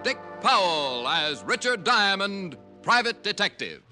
Dick Powell as Richard Diamond, Private Detective.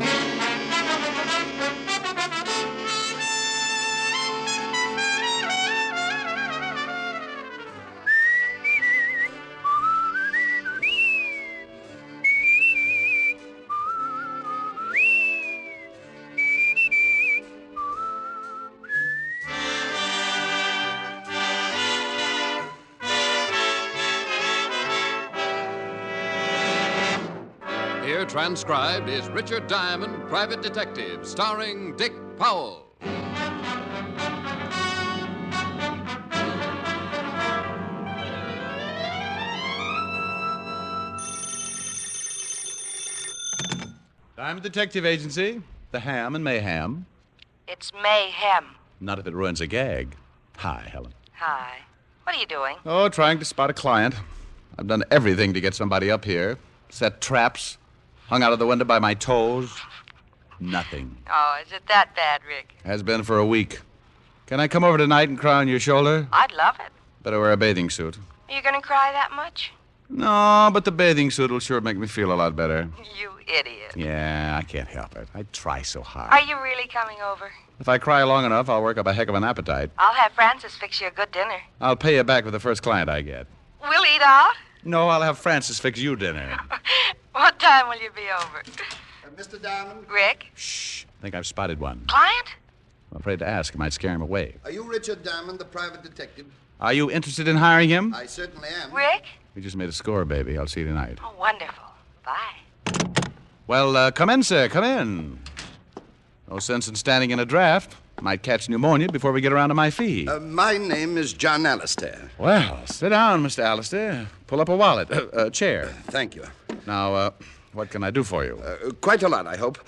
Here transcribed is Richard Diamond, Private Detective, starring Dick Powell. Diamond Detective Agency, the Ham and Mayhem. It's mayhem. Not if it ruins a gag. Hi, Helen. Hi. What are you doing? Oh, trying to spot a client. I've done everything to get somebody up here. Set traps. Hung out of the window by my toes. Nothing. Oh, is it that bad, Rick? Has been for a week. Can I come over tonight and cry on your shoulder? I'd love it. Better wear a bathing suit. Are you going to cry that much? No, but the bathing suit will sure make me feel a lot better. You idiot. Yeah, I can't help it. I try so hard. Are you really coming over? If I cry long enough, I'll work up a heck of an appetite. I'll have Francis fix you a good dinner. I'll pay you back with the first client I get. We'll eat out? No, I'll have Francis fix you dinner. What time will you be over? Mr. Diamond? Rick? Shh. I think I've spotted one. Client? I'm afraid to ask. I might scare him away. Are you Richard Diamond, the private detective? Are you interested in hiring him? I certainly am. Rick? We just made a score, baby. I'll see you tonight. Oh, wonderful. Bye. Well, come in, sir. Come in. No sense in standing in a draft. Might catch pneumonia before we get around to my fee. My name is John Alistair. Well, sit down, Mr. Alistair. Pull up a wallet. A chair. Thank you. Now, what can I do for you? Quite a lot, I hope.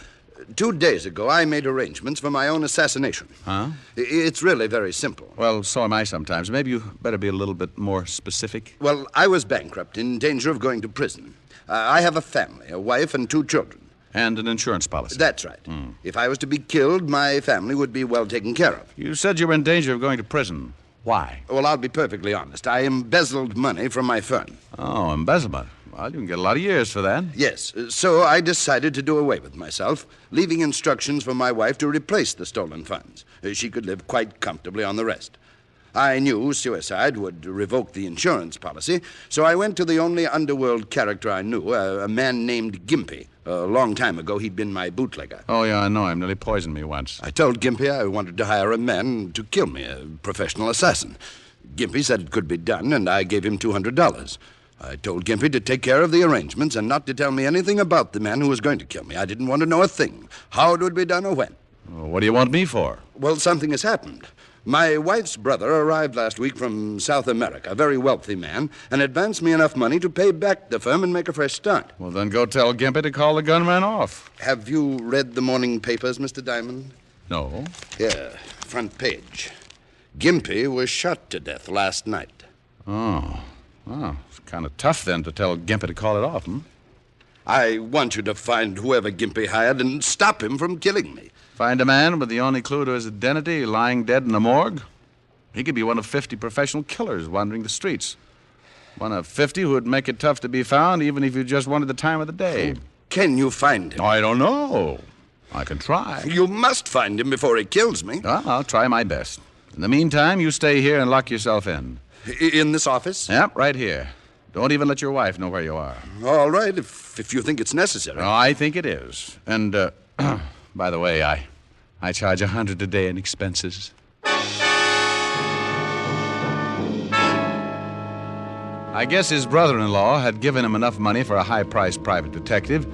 2 days ago, I made arrangements for my own assassination. Huh? It's really very simple. Well, so am I sometimes. Maybe you better be a little bit more specific. Well, I was bankrupt, in danger of going to prison. I have a family, a wife and 2 children. And an insurance policy. That's right. If I was to be killed, my family would be well taken care of. You said you were in danger of going to prison. Why? Well, I'll be perfectly honest. I embezzled money from my firm. Oh, embezzlement. Well, you can get a lot of years for that. Yes, so I decided to do away with myself, leaving instructions for my wife to replace the stolen funds. She could live quite comfortably on the rest. I knew suicide would revoke the insurance policy, so I went to the only underworld character I knew, a man named Gimpy. A long time ago, he'd been my bootlegger. Oh, yeah, I know him. Nearly poisoned me once. I told Gimpy I wanted to hire a man to kill me, a professional assassin. Gimpy said it could be done, and I gave him $200. I told Gimpy to take care of the arrangements and not to tell me anything about the man who was going to kill me. I didn't want to know a thing, how it would be done or when. Well, what do you want me for? Well, something has happened. My wife's brother arrived last week from South America, a very wealthy man, and advanced me enough money to pay back the firm and make a fresh start. Well, then go tell Gimpy to call the gunman off. Have you read the morning papers, Mr. Diamond? No. Here, front page. Gimpy was shot to death last night. Oh. Oh, it's kind of tough then to tell Gimpy to call it off, hmm? I want you to find whoever Gimpy hired and stop him from killing me. Find a man with the only clue to his identity lying dead in a morgue? He could be one of 50 professional killers wandering the streets. One of 50 who would make it tough to be found even if you just wanted the time of the day. Can you find him? I don't know. I can try. You must find him before he kills me. Well, I'll try my best. In the meantime, you stay here and lock yourself in. In this office? Yep, right here. Don't even let your wife know where you are. All right, if you think it's necessary. No, I think it is. And, by the way, I charge $100 a day in expenses. I guess his brother-in-law had given him enough money for a high-priced private detective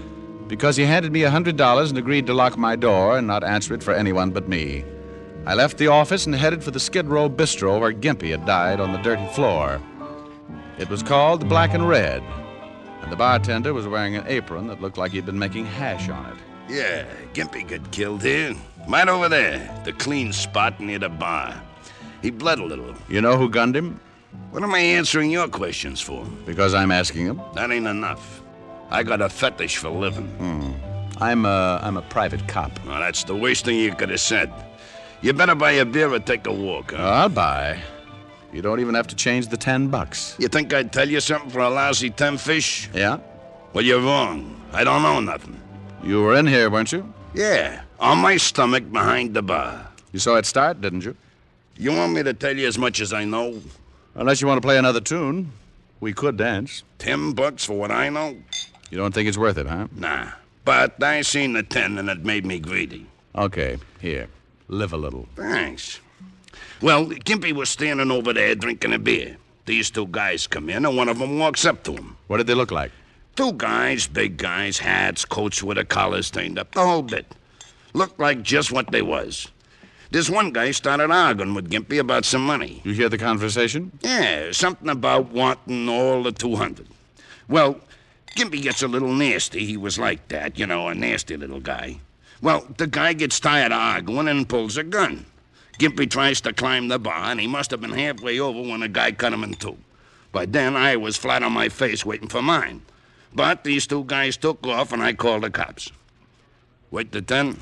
because he handed me $100 and agreed to lock my door and not answer it for anyone but me. I left the office and headed for the Skid Row Bistro where Gimpy had died on the dirty floor. It was called the Black and Red, and the bartender was wearing an apron that looked like he'd been making hash on it. Yeah, Gimpy got killed here. Right over there, the clean spot near the bar. He bled a little. You know who gunned him? What am I answering your questions for? Because I'm asking him. That ain't enough. I got a fetish for living. I'm a private cop. Well, that's the worst thing you could have said. You better buy a beer or take a walk, huh? I'll buy. You don't even have to change the $10. You think I'd tell you something for a lousy 10 fish? Yeah? Well, you're wrong. I don't know nothing. You were in here, weren't you? Yeah, on my stomach behind the bar. You saw it start, didn't you? You want me to tell you as much as I know? Unless you want to play another tune. We could dance. $10 for what I know? You don't think it's worth it, huh? Nah. But I seen the 10 and it made me greedy. Okay, here. Live a little. Thanks. Well, Gimpy was standing over there drinking a beer. These two guys come in and one of them walks up to him. What did they look like? Two guys, big guys, hats, coats with their collars turned up, the whole bit. Looked like just what they was. This one guy started arguing with Gimpy about some money. You hear the conversation? Yeah, something about wanting all the 200. Well, Gimpy gets a little nasty. He was like that, you know, a nasty little guy. Well, the guy gets tired of arguing and pulls a gun. Gimpy tries to climb the bar, and he must have been halfway over when the guy cut him in two. By then, I was flat on my face waiting for mine. But these two guys took off, and I called the cops. Wait the 10?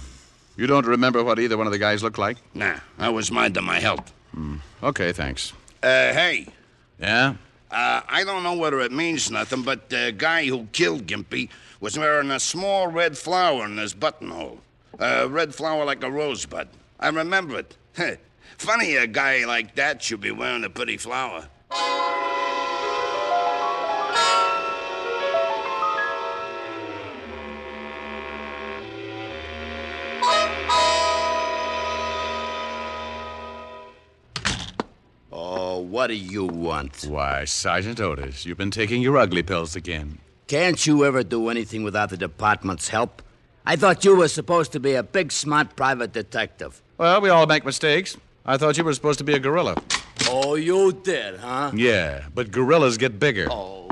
You don't remember what either one of the guys looked like? Nah, I was minding my health. Okay, thanks. Hey. Yeah? I don't know whether it means nothing, but the guy who killed Gimpy was wearing a small red flower in his buttonhole. A red flower like a rosebud. I remember it. Funny a guy like that should be wearing a pretty flower. Oh, what do you want? Why, Sergeant Otis, you've been taking your ugly pills again. Can't you ever do anything without the department's help? I thought you were supposed to be a big, smart private detective. Well, we all make mistakes. I thought you were supposed to be a gorilla. Oh, you did, huh? Yeah, but gorillas get bigger. Oh.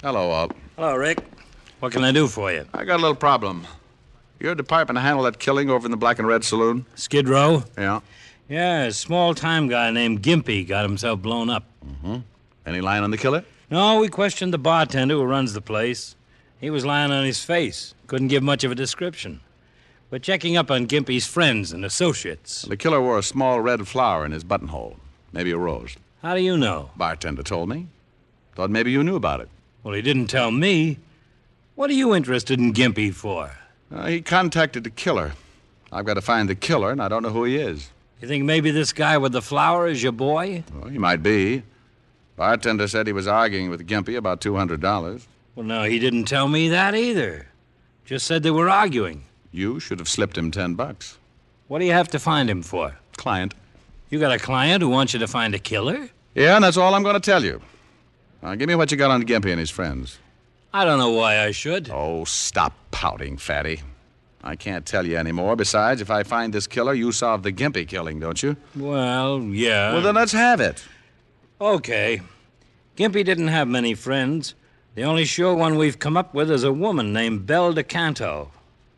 Hello, Walt. Hello, Rick. What can I do for you? I got a little problem. Your department handled that killing over in the Black and Red Saloon? Skid Row? Yeah. Yeah, a small-time guy named Gimpy got himself blown up. Any line on the killer? No, we questioned the bartender who runs the place. He was lying on his face. Couldn't give much of a description. We're checking up on Gimpy's friends and associates. The killer wore a small red flower in his buttonhole. Maybe a rose. How do you know? Bartender told me. Thought maybe you knew about it. Well, he didn't tell me. What are you interested in Gimpy for? He contacted the killer. I've got to find the killer, and I don't know who he is. You think maybe this guy with the flower is your boy? Well, he might be. Bartender said he was arguing with Gimpy about $200. Well, no, he didn't tell me that either. Just said they were arguing. You should have slipped him $10. What do you have to find him for? Client. You got a client who wants you to find a killer? Yeah, and that's all I'm going to tell you. Now, give me what you got on Gimpy and his friends. I don't know why I should. Oh, stop pouting, fatty. I can't tell you anymore. Besides, if I find this killer, you solve the Gimpy killing, don't you? Well, yeah. Well, then let's have it. Okay. Gimpy didn't have many friends. The only sure one we've come up with is a woman named Belle DeCanto.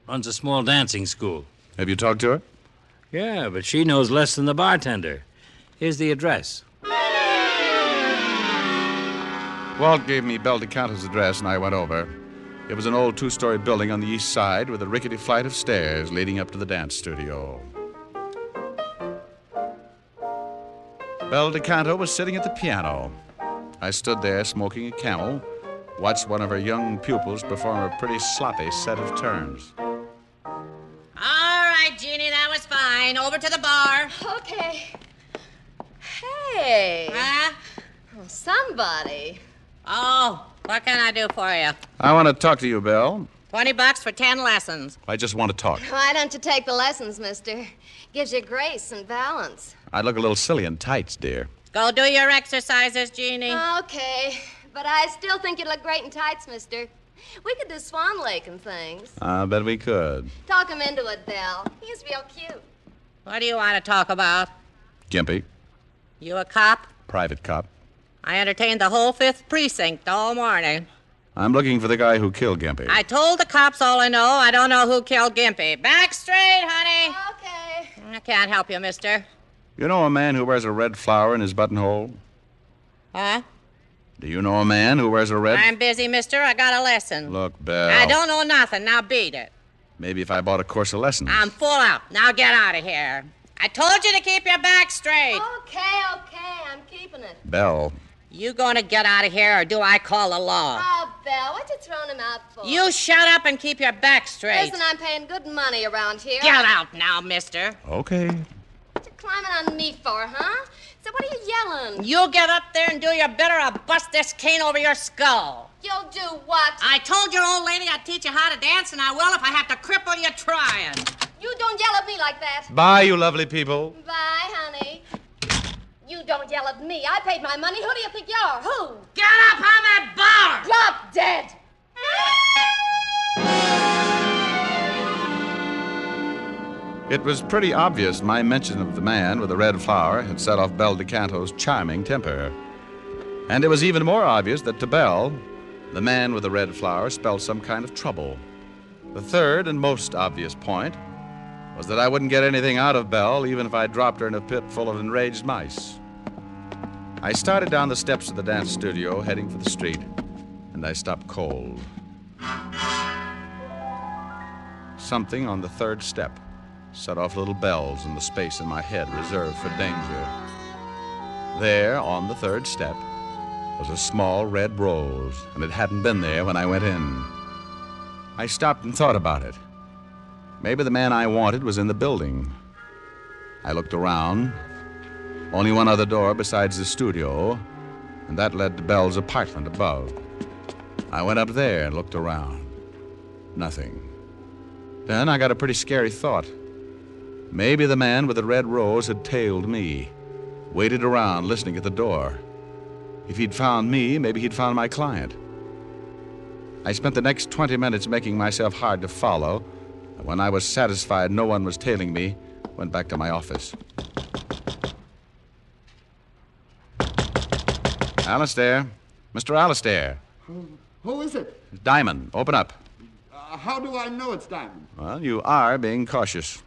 Runs a small dancing school. Have you talked to her? Yeah, but she knows less than the bartender. Here's the address. Walt gave me Belle DeCanto's address, and I went over. It was an old two-story building on the east side with a rickety flight of stairs leading up to the dance studio. Belle DeCanto was sitting at the piano. I stood there smoking a Camel, watched one of her young pupils perform a pretty sloppy set of turns. All right, Jeannie, that was fine. Over to the bar. Okay. Hey. Huh? Somebody. Oh, what can I do for you? I want to talk to you, Belle. $20 for 10 lessons. I just want to talk. Why don't you take the lessons, mister? Gives you grace and balance. I'd look a little silly in tights, dear. Go do your exercises, Jeannie. Okay, but I still think you'd look great in tights, mister. We could do Swan Lake and things. I bet we could. Talk him into it, Belle. He's real cute. What do you want to talk about? Gimpy, You a cop? private cop. I entertained the whole 5th precinct all morning. I'm looking for the guy who killed Gimpy. I told the cops all I know. I don't know who killed Gimpy. Back straight, honey. Okay. I can't help you, mister. You know a man who wears a red flower in his buttonhole? Huh? Do you know a man who wears a red... I'm busy, mister. I got a lesson. Look, Belle. I don't know nothing. Now beat it. Maybe if I bought a course of lessons. I'm full out. Now get out of here. I told you to keep your back straight. Okay, I'm keeping it. Belle. You gonna get out of here, or do I call the law? Oh, Belle, what you throwing him out for? You shut up and keep your back straight. Listen, I'm paying good money around here. Get out now, mister. Okay. What you climbing on me for, huh? So what are you yelling? You get up there and do your bit, or I'll bust this cane over your skull. You'll do what? I told your old lady I'd teach you how to dance, and I will if I have to cripple you trying. You don't yell at me like that. Bye, you lovely people. Bye, honey. You don't yell at me. I paid my money. Who do you think you are? Who? Get up on that bar! Drop dead. It was pretty obvious my mention of the man with the red flower had set off Belle DeCanto's charming temper. And it was even more obvious that to Belle, the man with the red flower spelled some kind of trouble. The third and most obvious point was that I wouldn't get anything out of Belle even if I dropped her in a pit full of enraged mice. I started down the steps of the dance studio, heading for the street, and I stopped cold. Something on the third step set off little bells in the space in my head reserved for danger. There, on the third step, was a small red rose, and it hadn't been there when I went in. I stopped and thought about it. Maybe the man I wanted was in the building. I looked around. Only one other door besides the studio, and that led to Belle's apartment above. I went up there and looked around. Nothing. Then I got a pretty scary thought. Maybe the man with the red rose had tailed me, waited around listening at the door. If he'd found me, maybe he'd found my client. I spent the next 20 minutes making myself hard to follow, and when I was satisfied no one was tailing me, went back to my office. Alistair. Mr. Alistair. Who is it? Diamond, open up. How do I know it's Diamond? Well, you are being cautious.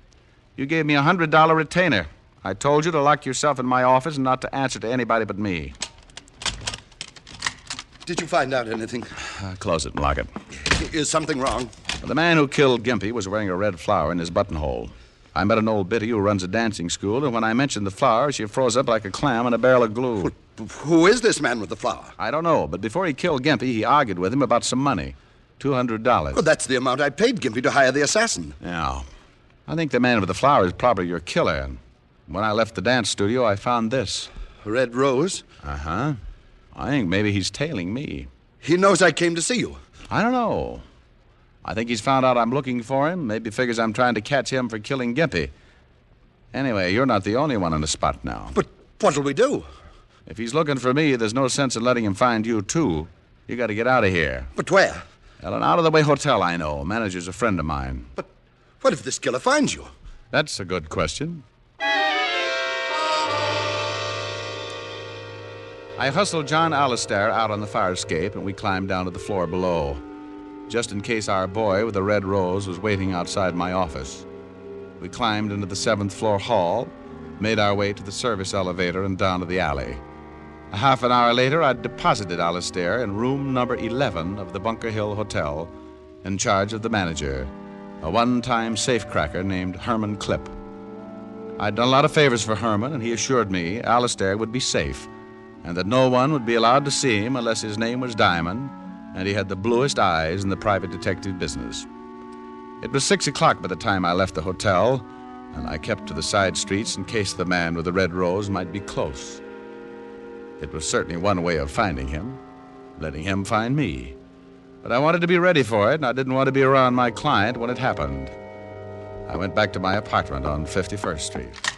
You gave me a $100 retainer. I told you to lock yourself in my office and not to answer to anybody but me. Did you find out anything? Close it and lock it. Is something wrong? The man who killed Gimpy was wearing a red flower in his buttonhole. I met an old biddy who runs a dancing school, and when I mentioned the flower, she froze up like a clam in a barrel of glue. Who is this man with the flower? I don't know, but before he killed Gimpy, he argued with him about some money. $200. Well, that's the amount I paid Gimpy to hire the assassin. Yeah. I think the man with the flower is probably your killer. And when I left the dance studio, I found this. A red rose? Uh-huh. I think maybe he's tailing me. He knows I came to see you. I don't know. I think he's found out I'm looking for him. Maybe figures I'm trying to catch him for killing Gimpy. Anyway, you're not the only one on the spot now. But what'll we do? If he's looking for me, there's no sense in letting him find you, too. You got to get out of here. But where? Well, an out-of-the-way hotel I know. Manager's a friend of mine. But what if this killer finds you? That's a good question. I hustled John Alistair out on the fire escape, and we climbed down to the floor below, just in case our boy with the red rose was waiting outside my office. We climbed into the 7th floor hall, made our way to the service elevator and down to the alley. A half an hour later, I'd deposited Alistair in room number 11 of the Bunker Hill Hotel, in charge of the manager, a one-time safecracker named Herman Clipp. I'd done a lot of favors for Herman, and he assured me Alistair would be safe, and that no one would be allowed to see him unless his name was Diamond, and he had the bluest eyes in the private detective business. It was 6 o'clock by the time I left the hotel, and I kept to the side streets in case the man with the red rose might be close. It was certainly one way of finding him, letting him find me. But I wanted to be ready for it, and I didn't want to be around my client when it happened. I went back to my apartment on 51st Street.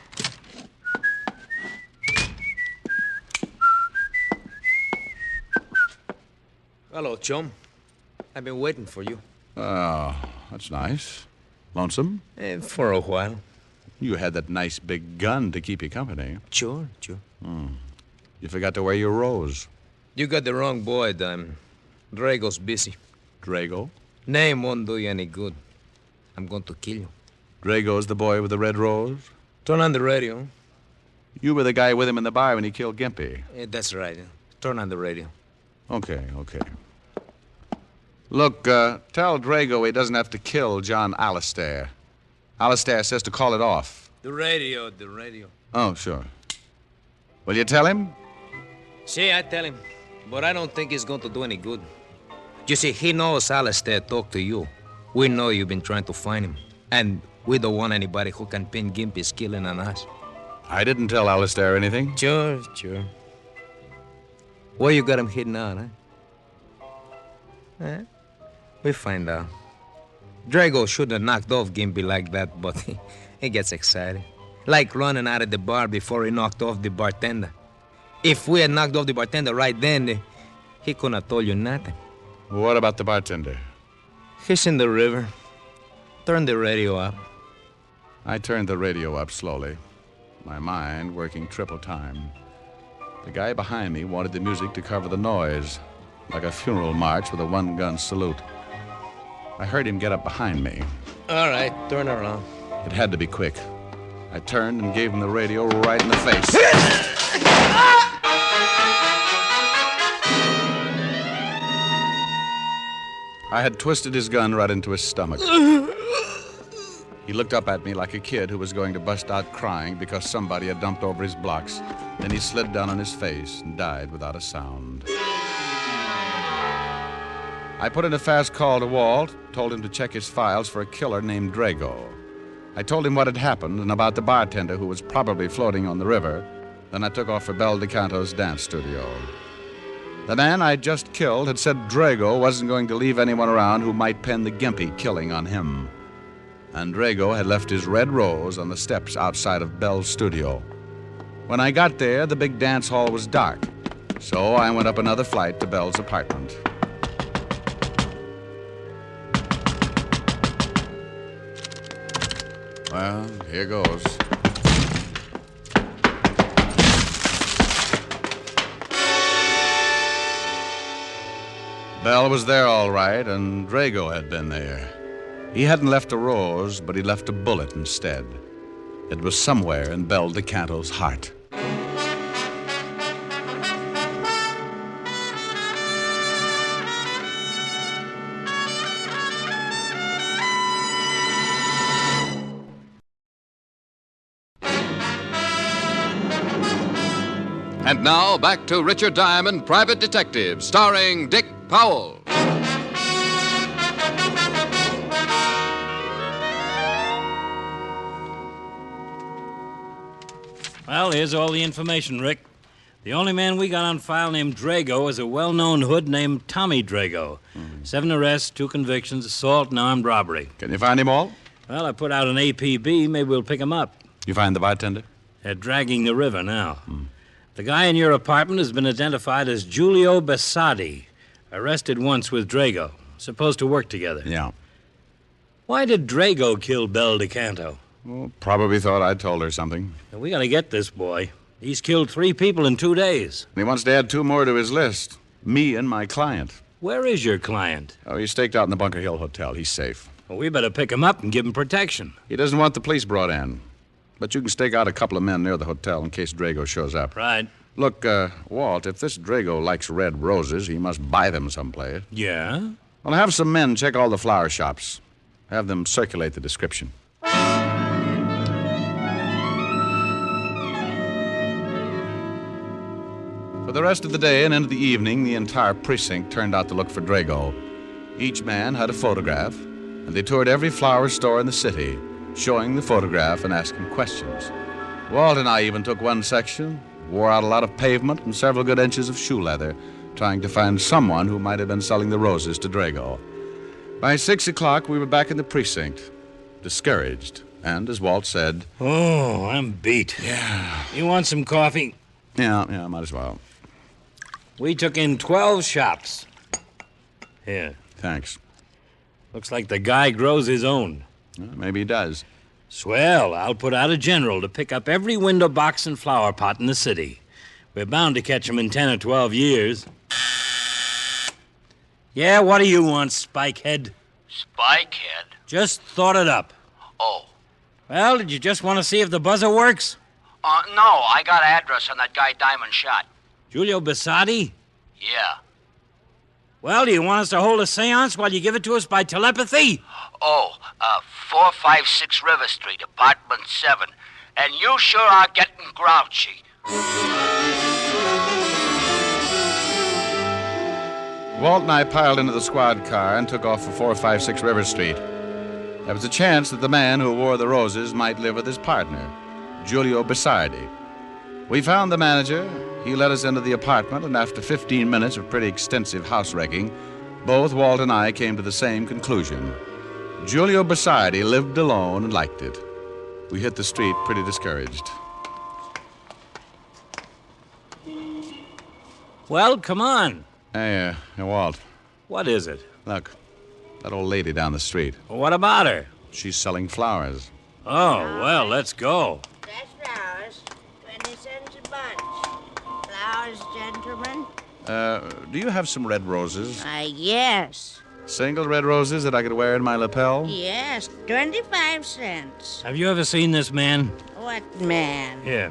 Hello, chum. I've been waiting for you. Oh, that's nice. Lonesome? For a while. You had that nice big gun to keep you company. Sure. You forgot to wear your rose. You got the wrong boy, Diamond. Drago's busy. Drago? Name won't do you any good. I'm going to kill you. Drago's the boy with the red rose? Turn on the radio. You were the guy with him in the bar when he killed Gimpy. That's right. Turn on the radio. Okay. Look, tell Drago he doesn't have to kill John Alistair. Alistair says to call it off. The radio. Oh, sure. Will you tell him? See, I tell him. But I don't think it's going to do any good. You see, he knows Alistair talked to you. We know you've been trying to find him. And we don't want anybody who can pin Gimpy's killing on us. I didn't tell Alistair anything. Sure. Where you got him hidden out, huh? We find out. Drago shouldn't have knocked off Gimpy like that, but he gets excited. Like running out of the bar before he knocked off the bartender. If we had knocked off the bartender right then, he couldn't have told you nothing. What about the bartender? He's in the river. Turn the radio up. I turned the radio up slowly, my mind working triple time. The guy behind me wanted the music to cover the noise, like a funeral march with a one-gun salute. I heard him get up behind me. All right, turn around. It had to be quick. I turned and gave him the radio right in the face. I had twisted his gun right into his stomach. He looked up at me like a kid who was going to bust out crying because somebody had dumped over his blocks. Then he slid down on his face and died without a sound. I put in a fast call to Walt, told him to check his files for a killer named Drago. I told him what had happened and about the bartender who was probably floating on the river. Then I took off for Bel DeCanto's dance studio. The man I'd just killed had said Drago wasn't going to leave anyone around who might pin the Gimpy killing on him. And Drago had left his red rose on the steps outside of Bel's studio. When I got there, the big dance hall was dark, so I went up another flight to Bel's apartment. Well, here goes. Bel was there all right, and Drago had been there. He hadn't left a rose, but he left a bullet instead. It was somewhere in Bel DeCanto's heart. And now, back to Richard Diamond, Private Detective, starring Dick Powell. Well, here's all the information, Rick. The only man we got on file named Drago is a well-known hood named Tommy Drago. 7 arrests, 2 convictions, assault and armed robbery. Can you find him all? Well, I put out an APB. Maybe we'll pick him up. You find the bartender? They're dragging the river now. The guy in your apartment has been identified as Giulio Bassati, arrested once with Drago. Supposed to work together. Yeah. Why did Drago kill Bel DeCanto? Well, probably thought I told her something. Now, we gotta get this boy. He's killed 3 people in 2 days. He wants to add 2 more to his list. Me and my client. Where is your client? Oh, he's staked out in the Bunker Hill Hotel. He's safe. Well, we better pick him up and give him protection. He doesn't want the police brought in. But you can stake out a couple of men near the hotel in case Drago shows up. Right. Look, Walt, if this Drago likes red roses, he must buy them someplace. Yeah? Well, have some men check all the flower shops. Have them circulate the description. For the rest of the day and into the evening, the entire precinct turned out to look for Drago. Each man had a photograph, and they toured every flower store in the city, showing the photograph and asking questions. Walt and I even took one section, wore out a lot of pavement and several good inches of shoe leather, trying to find someone who might have been selling the roses to Drago. By 6 o'clock, we were back in the precinct, discouraged, and, as Walt said... Oh, I'm beat. Yeah. You want some coffee? Yeah, might as well. We took in 12 shops. Here. Thanks. Looks like the guy grows his own. Maybe he does. Swell. I'll put out a general to pick up every window box and flower pot in the city. We're bound to catch him in 10 or 12 years. Yeah, what do you want, Spikehead? Spikehead? Just thought it up. Oh. Well, did you just want to see if the buzzer works? No, I got an address on that guy Diamond shot. Giulio Bassati? Yeah. Well, do you want us to hold a seance while you give it to us by telepathy? 456 River Street, apartment 7. and you sure are getting grouchy. Walt and I piled into the squad car and took off for 456 River Street. There was a chance that the man who wore the roses might live with his partner, Giulio Bisardi. We found the manager. He let us into the apartment, and after 15 minutes of pretty extensive house wrecking, both Walt and I came to the same conclusion. Giulio Bisardi lived alone and liked it. We hit the street pretty discouraged. Well, come on. Hey, Walt. What is it? Look, that old lady down the street. What about her? She's selling flowers. Oh, well, let's go. Fresh flowers, 20 cents a bunch. Flowers, gentlemen? Do you have some red roses? Yes. Single red roses that I could wear in my lapel? Yes, 25 cents. Have you ever seen this man? What man? Here.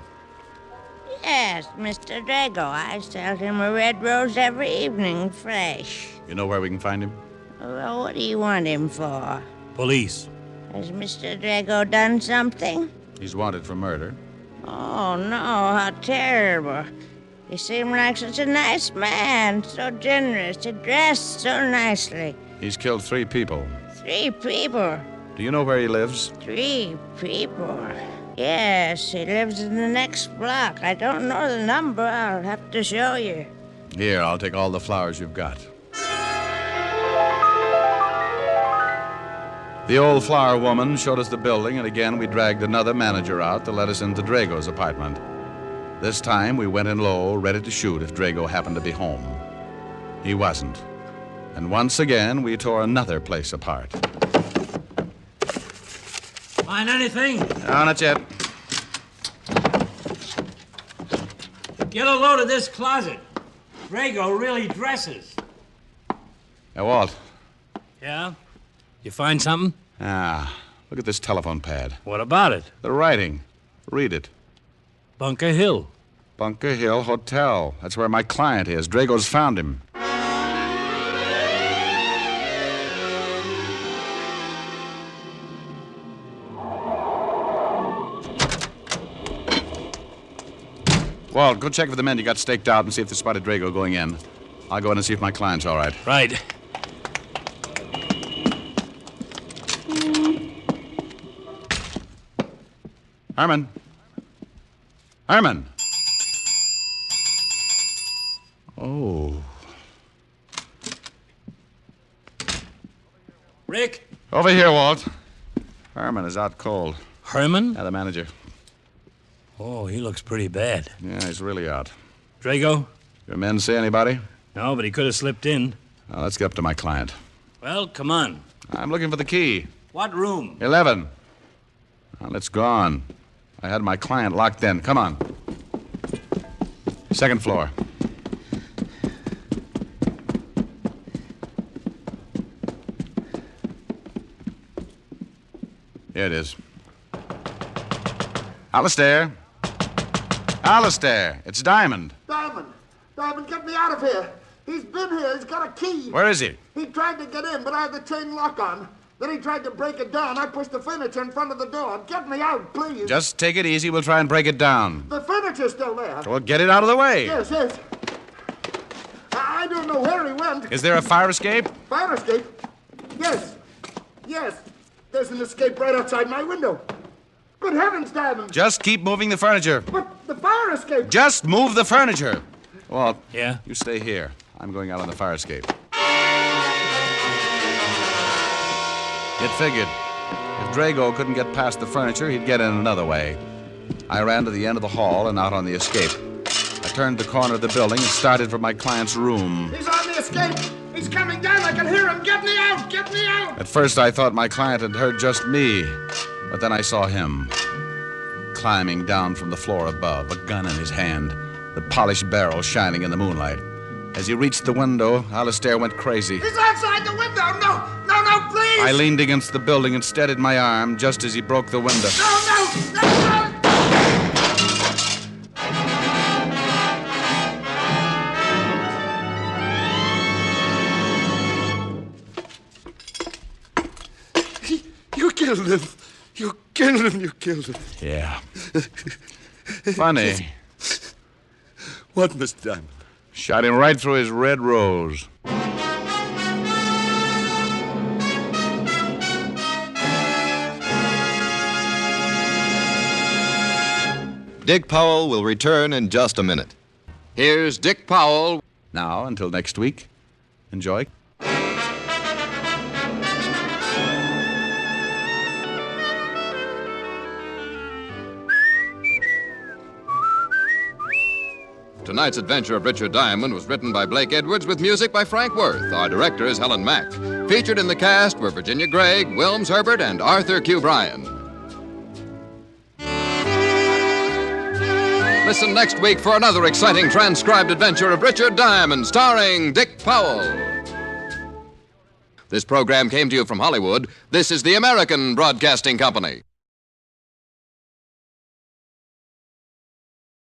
Yes, Mr. Drago. I sell him a red rose every evening, fresh. You know where we can find him? Well, what do you want him for? Police. Has Mr. Drago done something? He's wanted for murder. Oh, no, how terrible. He seemed like such a nice man, so generous, he dressed so nicely. He's killed 3 people. 3 people. Do you know where he lives? 3 people. Yes, he lives in the next block. I don't know the number. I'll have to show you. Here, I'll take all the flowers you've got. The old flower woman showed us the building, and again we dragged another manager out to let us into Drago's apartment. This time we went in low, ready to shoot if Drago happened to be home. He wasn't. And once again, we tore another place apart. Find anything? No, not yet. Get a load of this closet. Drago really dresses. Hey, Walt. Yeah? You find something? Look at this telephone pad. What about it? The writing. Read it. Bunker Hill. Bunker Hill Hotel. That's where my client is. Drago's found him. Walt, go check with the men you got staked out and see if they spotted Drago going in. I'll go in and see if my client's all right. Right. Herman. Herman. Oh. Rick? Over here, Walt. Herman is out cold. Herman? Yeah, the manager. Oh, he looks pretty bad. Yeah, he's really out. Drago? Your men see anybody? No, but he could have slipped in. Now, let's get up to my client. Well, come on. I'm looking for the key. What room? 11. Well, it's gone. I had my client locked in. Come on. 2nd floor. Here it is. Alistair. Alistair, it's Diamond. Diamond! Diamond, get me out of here! He's been here. He's got a key. Where is he? He tried to get in, but I had the chain lock on. Then he tried to break it down. I pushed the furniture in front of the door. Get me out, please. Just take it easy. We'll try and break it down. The furniture's still there. Well, get it out of the way. Yes, yes. I don't know where he went. Is there a fire escape? Fire escape? Yes. Yes. There's an escape right outside my window. Good heavens, Diamond. Just keep moving the furniture. But the fire escape... Just move the furniture. Walt. Yeah? You stay here. I'm going out on the fire escape. It figured. If Drago couldn't get past the furniture, he'd get in another way. I ran to the end of the hall and out on the escape. I turned the corner of the building and started for my client's room. He's on the escape. He's coming down. I can hear him. Get me out. Get me out. At first, I thought my client had heard just me. But then I saw him climbing down from the floor above, a gun in his hand, the polished barrel shining in the moonlight. As he reached the window, Alistair went crazy. He's outside the window. No, no, no, please. I leaned against the building and steadied my arm just as he broke the window. No, no, no, no. You killed him. You killed him. You killed him. Yeah. Funny. What, Mr. Diamond? Shot him right through his red rose. Dick Powell will return in just a minute. Here's Dick Powell. Now, until next week, enjoy. Tonight's adventure of Richard Diamond was written by Blake Edwards with music by Frank Worth. Our director is Helen Mack. Featured in the cast were Virginia Gregg, Wilms Herbert, and Arthur Q. Bryan. Listen next week for another exciting transcribed adventure of Richard Diamond, starring Dick Powell. This program came to you from Hollywood. This is the American Broadcasting Company.